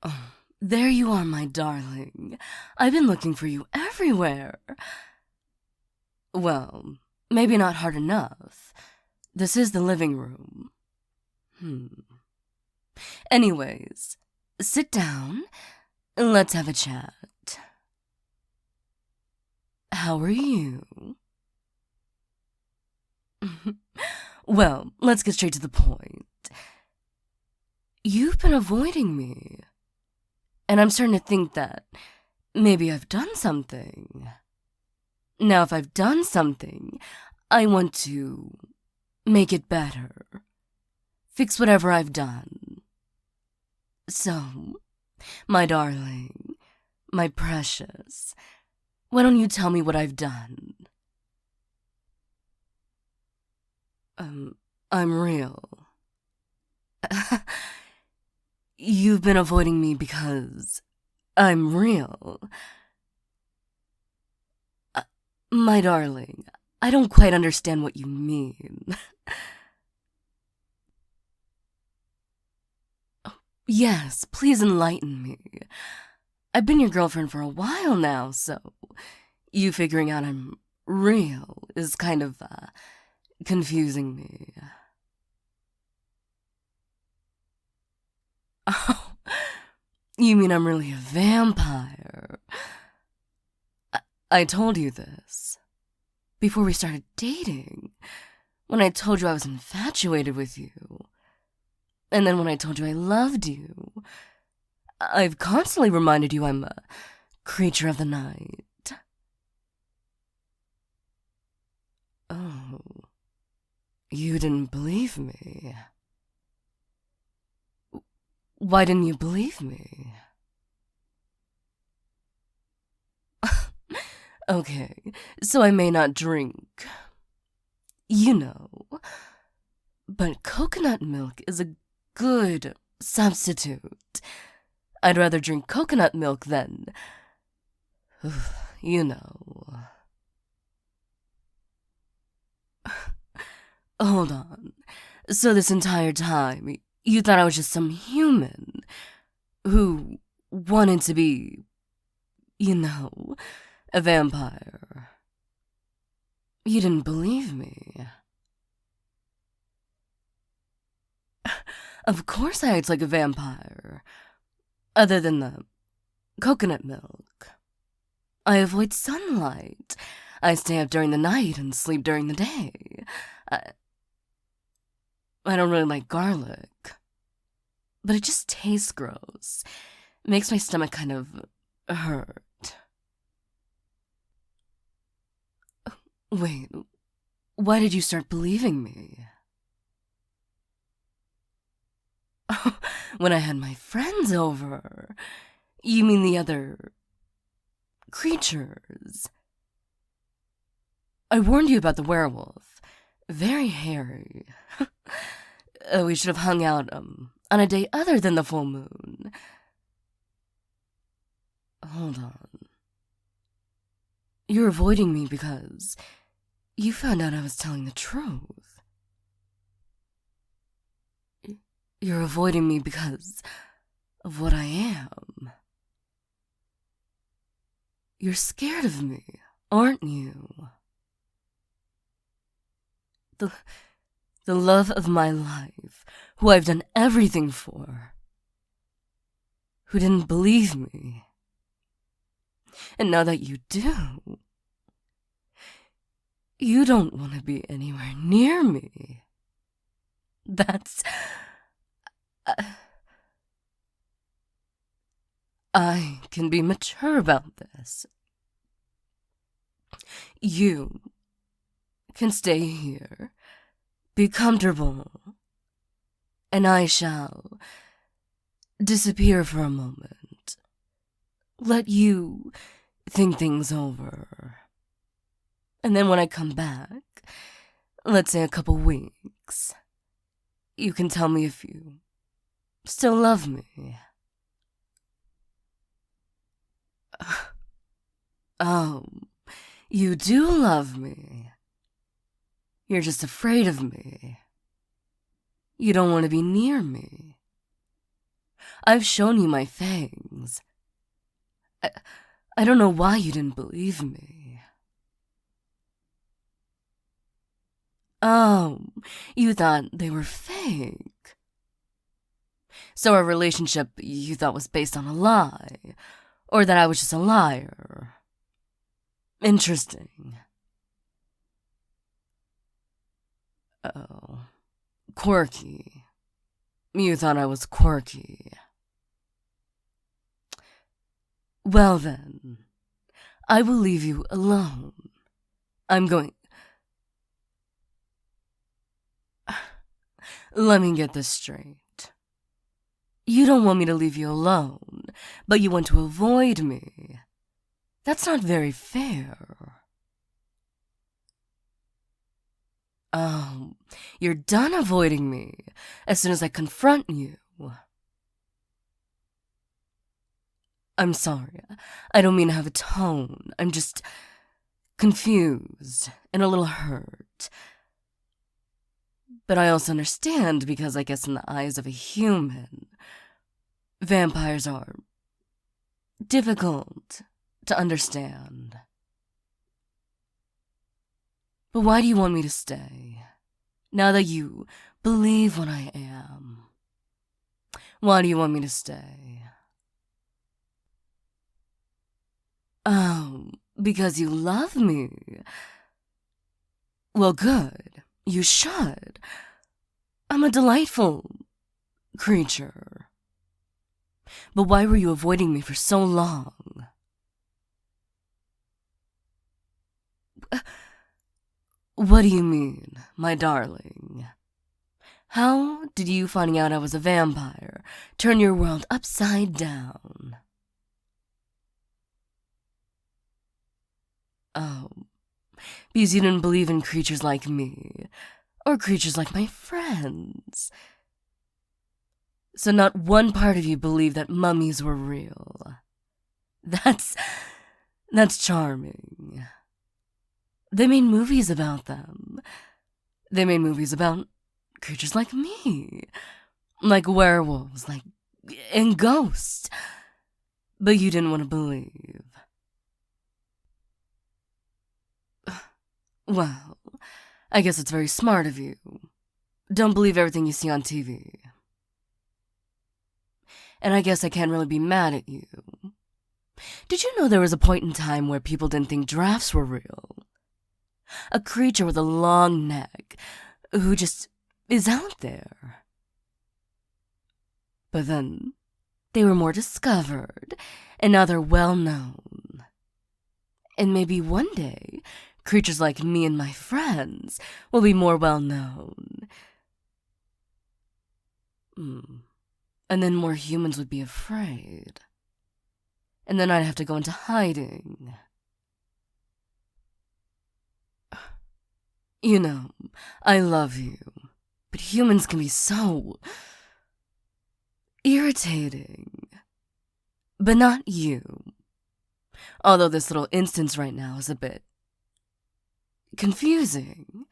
Oh, there you are, my darling. I've been looking for you everywhere. Well, maybe not hard enough. This is the living room. Anyways, sit down. Let's have a chat. How are you? Well, let's get straight to the point. You've been avoiding me. And I'm starting to think that maybe I've done something. Now, if I've done something, I want to make it better. Fix whatever I've done. So, my darling, my precious, why don't you tell me what I've done? I'm real. You've been avoiding me because I'm real. My darling, I don't quite understand what you mean. Yes, please enlighten me. I've been your girlfriend for a while now, so you figuring out I'm real is kind of, confusing me. Oh, you mean I'm really a vampire? I told you this before we started dating, when I told you I was infatuated with you. And then when I told you I loved you, I've constantly reminded you I'm a creature of the night. Oh, you didn't believe me. Why didn't you believe me? Okay, so I may not drink, you know, but coconut milk is a good substitute. I'd rather drink coconut milk than, you know. Hold on. So this entire time, you thought I was just some human who wanted to be, you know, a vampire. You didn't believe me. Of course I act like a vampire. Other than the coconut milk. I avoid sunlight. I stay up during the night and sleep during the day. I don't really like garlic. But it just tastes gross. It makes my stomach kind of hurt. Wait, why did you start believing me? When I had my friends over. You mean the other creatures? I warned you about the werewolf. Very hairy. We should have hung out on a day other than the full moon. Hold on. You're avoiding me because you found out I was telling the truth. You're avoiding me because of what I am. You're scared of me, aren't you? The love of my life, who I've done everything for, who didn't believe me. And now that you do, you don't want to be anywhere near me. That's... I can be mature about this. You can stay here, be comfortable, and I shall disappear for a moment. Let you think things over. And then when I come back, let's say a couple weeks, you can tell me if you still love me. Oh, you do love me. You're just afraid of me. You don't want to be near me. I've shown you my fangs. I don't know why you didn't believe me. Oh, you thought they were fake. So our relationship you thought was based on a lie, or that I was just a liar. Interesting. Oh, quirky. You thought I was quirky. Well then, I will leave you alone. I'm going... Let me get this straight. You don't want me to leave you alone, but you want to avoid me. That's not very fair. Oh, you're done avoiding me as soon as I confront you. I'm sorry, I don't mean to have a tone. I'm just confused and a little hurt. But I also understand because I guess in the eyes of a human, vampires are difficult to understand. But why do you want me to stay, now that you believe what I am? Why do you want me to stay? Oh, because you love me. Well, good. You should. I'm a delightful creature. But why were you avoiding me for so long? What do you mean, my darling? How did you finding out I was a vampire turn your world upside down? Oh, because you didn't believe in creatures like me, or creatures like my friends. So not one part of you believed that mummies were real. That's charming. They made movies about them. They made movies about creatures like me, like werewolves, and ghosts. But you didn't want to believe. Well, I guess it's very smart of you. Don't believe everything you see on TV. And I guess I can't really be mad at you. Did you know there was a point in time where people didn't think giraffes were real? A creature with a long neck who just is out there. But then they were more discovered, and now they're well known. And maybe one day, creatures like me and my friends will be more well known. And then more humans would be afraid. And then I'd have to go into hiding. You know, I love you, but humans can be so irritating. But not you. Although this little instance right now is a bit confusing.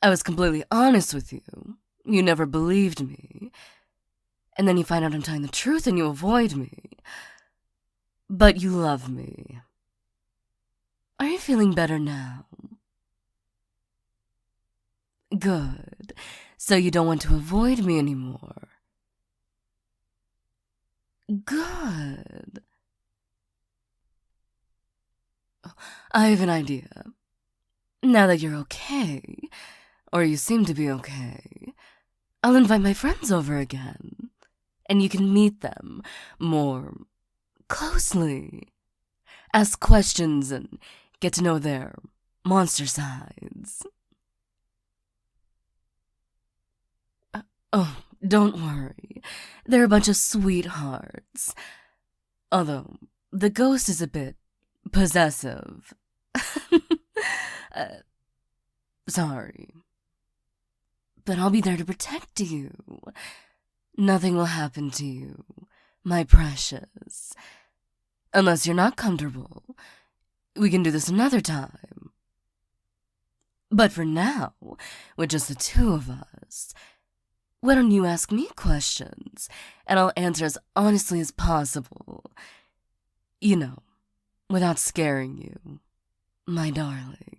I was completely honest with you. You never believed me. And then you find out I'm telling the truth and you avoid me. But you love me. Are you feeling better now? Good. So you don't want to avoid me anymore. Good. I have an idea. Now that you're okay, or you seem to be okay, I'll invite my friends over again, and you can meet them more closely. Ask questions and get to know their monster sides. Oh, don't worry. They're a bunch of sweethearts. Although, the ghost is a bit possessive. Sorry. But I'll be there to protect you. Nothing will happen to you, my precious. Unless you're not comfortable. We can do this another time. But for now, with just the two of us, Why don't you ask me questions, and I'll answer as honestly as possible. You know, without scaring you, my darling.